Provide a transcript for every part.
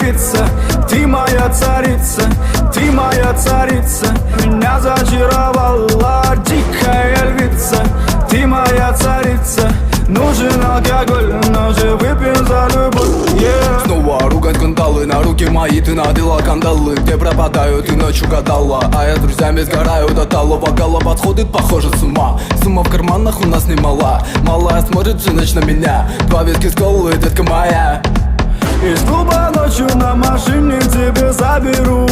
львица, ты моя царица, ты моя царица. Меня зачаровала дикая львица, ты моя царица. Нужен алкоголь, но же выпьем за любовь, yeah. Снова ругать кандалы, на руки мои ты надела кандалы. Где пропадаю, ты ночью гадала, а я с друзьями сгораю до талого. Голова сходит, похоже, с ума. Сумма в карманах у нас немала. Малая смотрит всю ночь на меня. 2 виски с колой, детка моя. Из клуба ночью на машине к тебе заберу,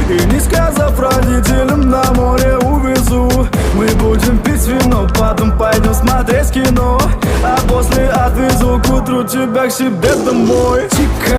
и не сказав родителям, на море увезу. Мы будем пить вино, потом пойдем смотреть кино, а после отвезу к утру тебя к себе домой. Тихо.